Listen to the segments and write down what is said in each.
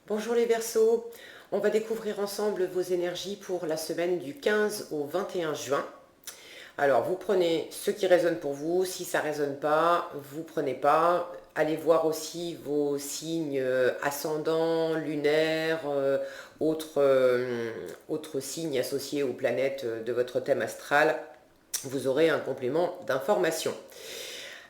Bonjour les Verseaux, on va découvrir ensemble vos énergies pour la semaine du 15 au 21 juin. Alors vous prenez ce qui résonne pour vous, si ça ne résonne pas, vous prenez pas. Allez voir aussi vos signes ascendants, lunaires, autres signes associés aux planètes de votre thème astral. Vous aurez un complément d'information.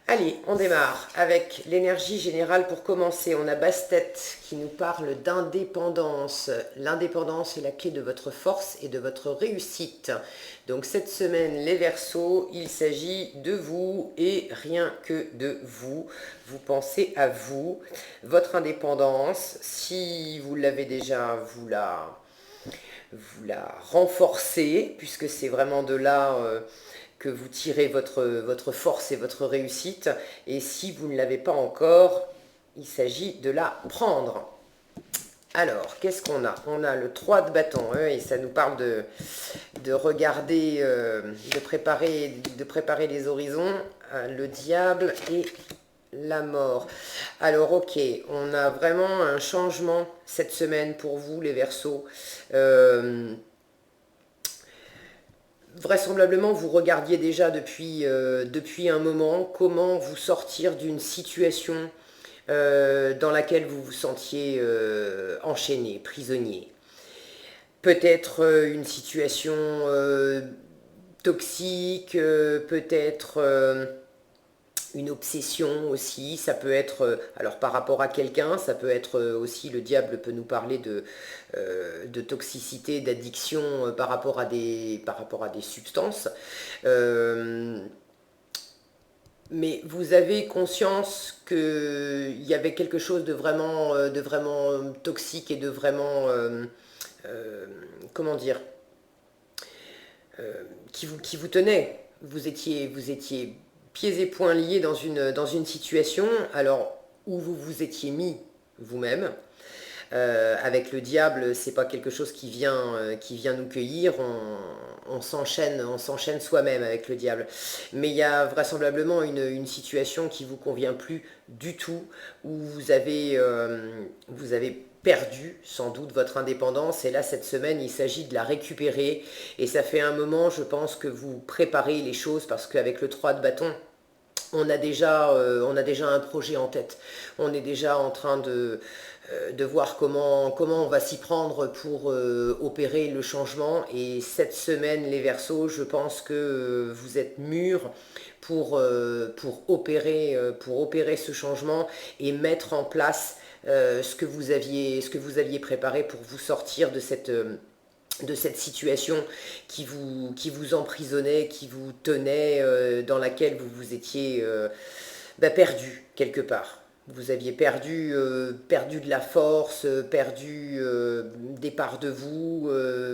Allez, on démarre avec l'énergie générale pour commencer. On a Bastet qui nous parle d'indépendance. L'indépendance est la clé de votre force et de votre réussite. Donc cette semaine, les Verseaux, il s'agit de vous et rien que de vous. Vous pensez à vous, votre indépendance. Si vous l'avez déjà, vous la renforcez, puisque c'est vraiment de là que vous tirez votre force et votre réussite. Et si vous ne l'avez pas encore, il s'agit de la prendre. Alors, qu'est-ce qu'on a? On a le 3 de bâton, hein, et ça nous parle de regarder, de préparer les horizons, le diable et la mort. Alors, ok, on a vraiment un changement cette semaine pour vous, les Verseaux. Vraisemblablement, vous regardiez déjà depuis un moment comment vous sortir d'une situation dans laquelle vous vous sentiez enchaîné, prisonnier. Peut-être une situation toxique, peut-être une obsession aussi, ça peut être, alors par rapport à quelqu'un, ça peut être aussi, le diable peut nous parler de toxicité, d'addiction par rapport à des substances. Euh, mais vous avez conscience qu'il y avait quelque chose de vraiment toxique et de vraiment, euh, comment dire, qui vous tenait. Vous étiez pieds et poings liés dans une situation, alors où vous vous étiez mis vous-même. Avec le diable, c'est pas quelque chose qui vient nous cueillir. On s'enchaîne soi-même avec le diable. Mais il y a vraisemblablement une situation qui vous convient plus du tout, où vous avez perdu sans doute votre indépendance. Et là, cette semaine, il s'agit de la récupérer. Et ça fait un moment, je pense, que vous préparez les choses, parce qu'avec le 3 de bâton, on a déjà un projet en tête. On est déjà en train de voir comment on va s'y prendre pour opérer le changement. Et cette semaine, les Verseaux, je pense que vous êtes mûrs pour opérer ce changement et mettre en place ce que vous aviez préparé pour vous sortir de cette situation qui vous emprisonnait, qui vous tenait, dans laquelle vous vous étiez perdu quelque part. Vous aviez perdu de la force, perdu des parts de vous.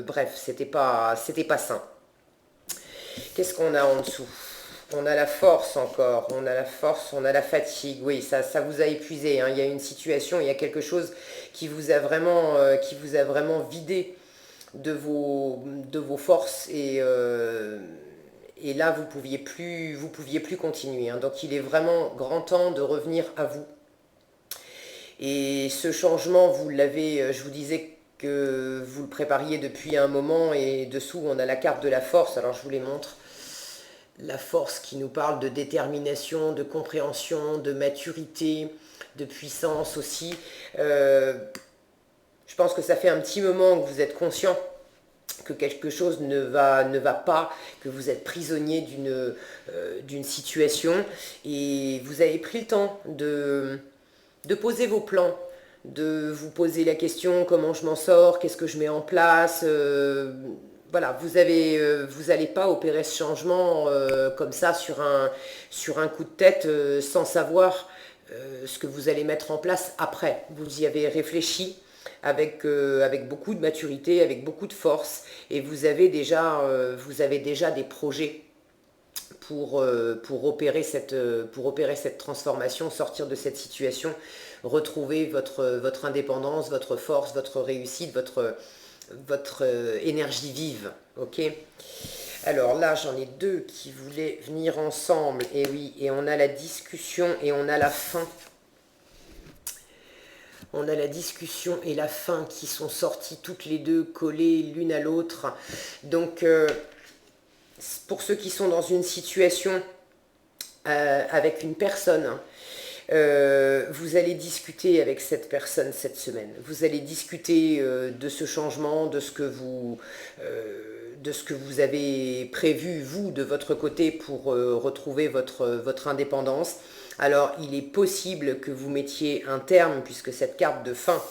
Bref, c'était pas sain. Qu'est-ce qu'on a en dessous? On a la force encore, on a la force, on a la fatigue. Oui, ça vous a épuisé, hein. Il y a une situation, il y a quelque chose qui vous a vraiment vidé de vos forces, et là vous pouviez plus continuer, hein. Donc il est vraiment grand temps de revenir à vous. Et ce changement, je vous disais que vous le prépariez depuis un moment, et dessous on a la carte de la force. Alors je vous les montre. La force qui nous parle de détermination, de compréhension, de maturité, de puissance aussi. Je pense que ça fait un petit moment que vous êtes conscient que quelque chose ne va pas, que vous êtes prisonnier d'une situation, et vous avez pris le temps de poser vos plans, de vous poser la question: comment je m'en sors, qu'est-ce que je mets en place. Voilà, vous n'allez pas opérer ce changement comme ça sur un coup de tête, sans savoir ce que vous allez mettre en place après. Vous y avez réfléchi avec beaucoup de maturité, avec beaucoup de force, et vous avez déjà des projets pour opérer cette transformation, sortir de cette situation, retrouver votre indépendance, votre force, votre réussite, votre énergie vive. Ok. Alors là, j'en ai deux qui voulaient venir ensemble. Et oui, et on a la discussion et on a la fin. On a la discussion et la fin qui sont sorties toutes les deux collées l'une à l'autre. Donc, pour ceux qui sont dans une situation avec une personne, vous allez discuter avec cette personne cette semaine. Vous allez discuter de ce changement, de ce que vous avez prévu, vous, de votre côté, pour retrouver votre indépendance. Alors, il est possible que vous mettiez un terme, puisque cette carte de fin,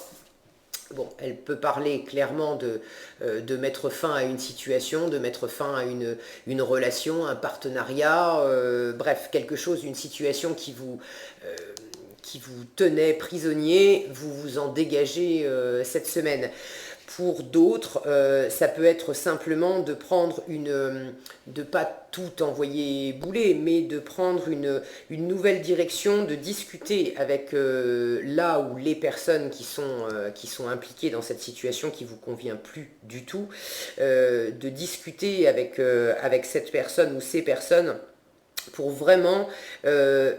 bon, elle peut parler clairement de mettre fin à une situation, de mettre fin à une relation, un partenariat, bref, quelque chose, une situation qui vous tenait prisonnier, vous vous en dégagez cette semaine. Pour d'autres, ça peut être simplement de prendre de pas tout envoyer bouler, mais de prendre une nouvelle direction, de discuter avec là ou les personnes qui sont impliquées dans cette situation qui ne vous convient plus du tout, de discuter avec cette personne ou ces personnes pour vraiment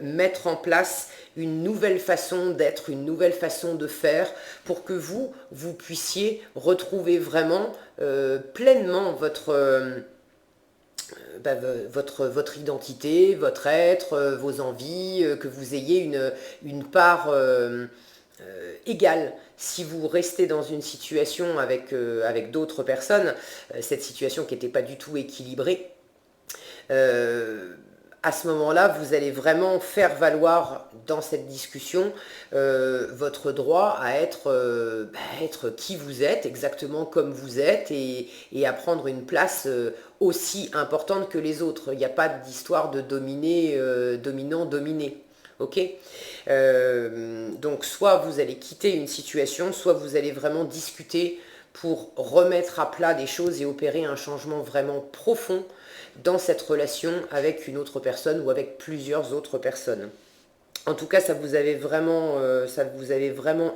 mettre en place une nouvelle façon d'être, une nouvelle façon de faire, pour que vous puissiez retrouver vraiment pleinement votre identité, votre être, vos envies, que vous ayez une part égale. Si vous restez dans une situation avec d'autres personnes, cette situation qui n'était pas du tout équilibrée, à ce moment-là, vous allez vraiment faire valoir dans cette discussion votre droit à être qui vous êtes, exactement comme vous êtes, et à prendre une place aussi importante que les autres. Il n'y a pas d'histoire de dominer, dominant-dominé. Ok, donc soit vous allez quitter une situation, soit vous allez vraiment discuter pour remettre à plat des choses et opérer un changement vraiment profond dans cette relation avec une autre personne ou avec plusieurs autres personnes. En tout cas, ça vous avait vraiment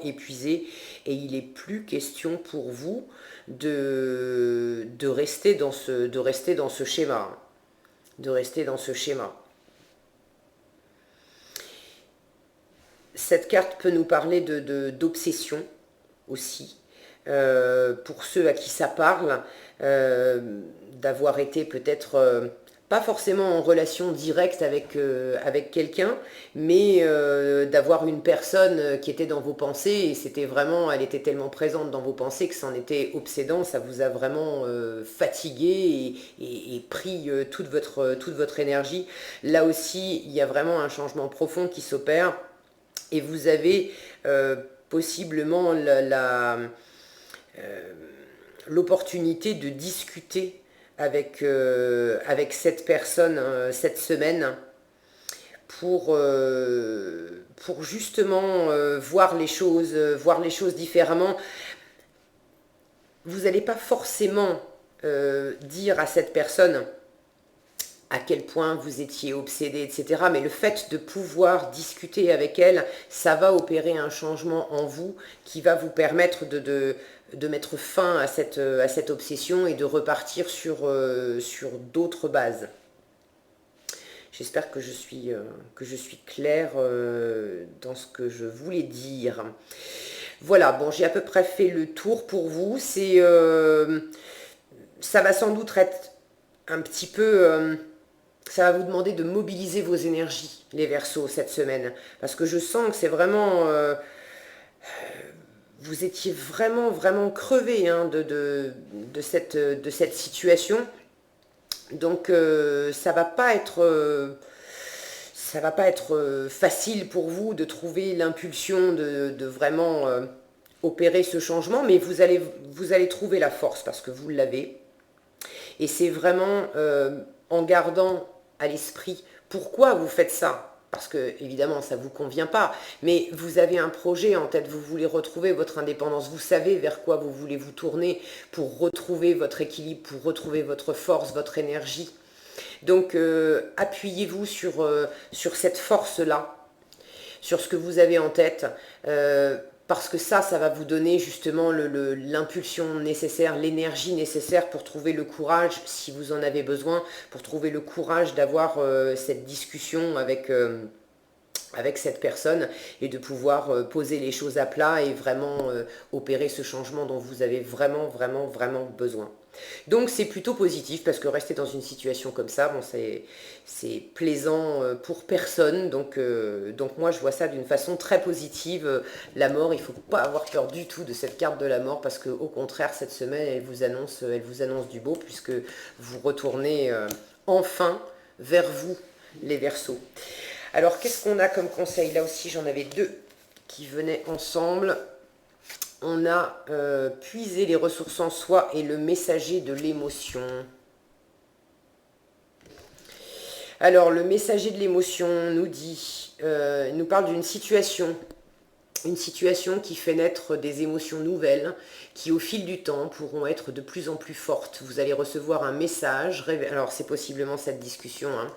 épuisé, et il n'est plus question pour vous de rester dans ce schéma. De rester dans ce schéma. Cette carte peut nous parler d'obsession aussi. Pour ceux à qui ça parle, d'avoir été peut-être pas forcément en relation directe avec quelqu'un, mais d'avoir une personne qui était dans vos pensées, et elle était tellement présente dans vos pensées que c'en était obsédant, ça vous a vraiment fatigué et pris toute votre énergie. Là aussi, il y a vraiment un changement profond qui s'opère, et vous avez possiblement l'opportunité de discuter avec cette personne cette semaine pour justement voir les choses différemment. Vous n'allez pas forcément dire à cette personne à quel point vous étiez obsédé, etc. Mais le fait de pouvoir discuter avec elle, ça va opérer un changement en vous qui va vous permettre de mettre fin à cette obsession et de repartir sur d'autres bases. J'espère que je suis claire dans ce que je voulais dire. Voilà, bon, j'ai à peu près fait le tour pour vous. Ça va sans doute être un petit peu... ça va vous demander de mobiliser vos énergies, les Verseaux, cette semaine. Parce que je sens que c'est vraiment... vous étiez vraiment, vraiment crevé hein, de cette situation. Donc, ça va pas être facile pour vous de trouver l'impulsion de vraiment opérer ce changement. Mais vous allez trouver la force parce que vous l'avez. Et c'est vraiment en gardant à l'esprit pourquoi vous faites ça. Parce que, évidemment, ça ne vous convient pas. Mais vous avez un projet en tête, vous voulez retrouver votre indépendance. Vous savez vers quoi vous voulez vous tourner pour retrouver votre équilibre, pour retrouver votre force, votre énergie. Donc, appuyez-vous sur cette force-là, sur ce que vous avez en tête. Parce que ça va vous donner justement l'impulsion nécessaire, l'énergie nécessaire pour trouver le courage, si vous en avez besoin, pour trouver le courage d'avoir cette discussion avec avec cette personne et de pouvoir poser les choses à plat et vraiment opérer ce changement dont vous avez vraiment, vraiment, vraiment besoin. Donc c'est plutôt positif parce que rester dans une situation comme ça, bon, c'est plaisant pour personne. Donc moi je vois ça d'une façon très positive. La mort, il ne faut pas avoir peur du tout de cette carte de la mort parce que au contraire cette semaine elle vous annonce du beau puisque vous retournez enfin vers vous les Verseaux. Alors qu'est-ce qu'on a comme conseil? Là aussi j'en avais deux qui venaient ensemble. On a puisé les ressources en soi et le messager de l'émotion. Alors, le messager de l'émotion nous dit, nous parle d'une situation. Une situation qui fait naître des émotions nouvelles qui, au fil du temps, pourront être de plus en plus fortes. Vous allez recevoir un message. Alors, c'est possiblement cette discussion, hein.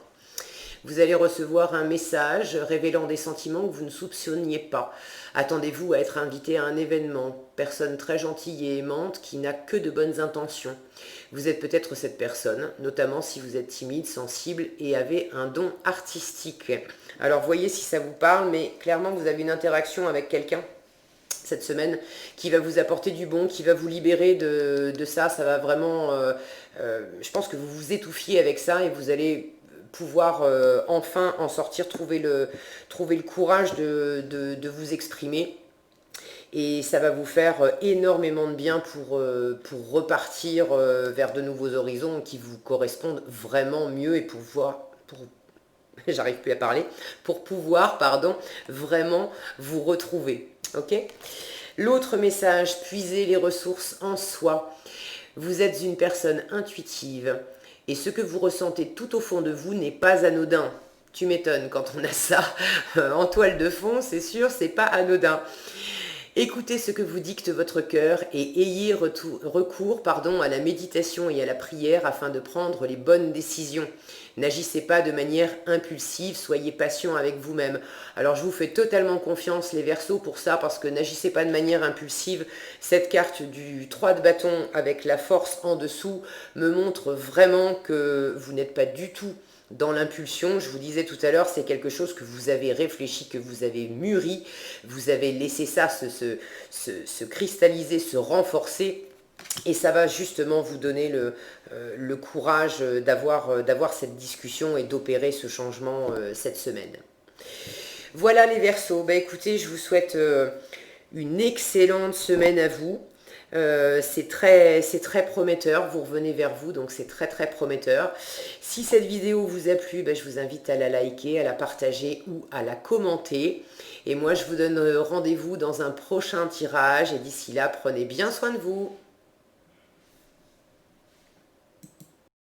Vous allez recevoir un message révélant des sentiments que vous ne soupçonniez pas. Attendez-vous à être invité à un événement. Personne très gentille et aimante qui n'a que de bonnes intentions. Vous êtes peut-être cette personne, notamment si vous êtes timide, sensible et avez un don artistique. Alors voyez si ça vous parle, mais clairement vous avez une interaction avec quelqu'un cette semaine qui va vous apporter du bon, qui va vous libérer de ça. Ça va vraiment... je pense que vous vous étouffiez avec ça et vous allez pouvoir enfin en sortir, trouver le courage de vous exprimer. Et ça va vous faire énormément de bien pour repartir vers de nouveaux horizons qui vous correspondent vraiment mieux et j'arrive plus à parler, pour pouvoir, pardon, vraiment vous retrouver. Ok ? L'autre message, puiser les ressources en soi. Vous êtes une personne intuitive et ce que vous ressentez tout au fond de vous n'est pas anodin. Tu m'étonnes quand on a ça en toile de fond, c'est sûr, c'est pas anodin. Écoutez ce que vous dicte votre cœur et ayez recours à la méditation et à la prière afin de prendre les bonnes décisions. N'agissez pas de manière impulsive, soyez patient avec vous-même. Alors je vous fais totalement confiance les Verseaux pour ça, parce que n'agissez pas de manière impulsive. Cette carte du 3 de bâton avec la force en dessous me montre vraiment que vous n'êtes pas du tout dans l'impulsion. Je vous disais tout à l'heure, c'est quelque chose que vous avez réfléchi, que vous avez mûri, vous avez laissé ça se cristalliser, se renforcer. Et ça va justement vous donner le courage d'avoir cette discussion et d'opérer ce changement cette semaine. Voilà les Verseaux. Écoutez, je vous souhaite une excellente semaine à vous. C'est très prometteur, vous revenez vers vous, donc c'est très très prometteur. Si cette vidéo vous a plu, je vous invite à la liker, à la partager ou à la commenter. Et moi je vous donne rendez-vous dans un prochain tirage et d'ici là, prenez bien soin de vous.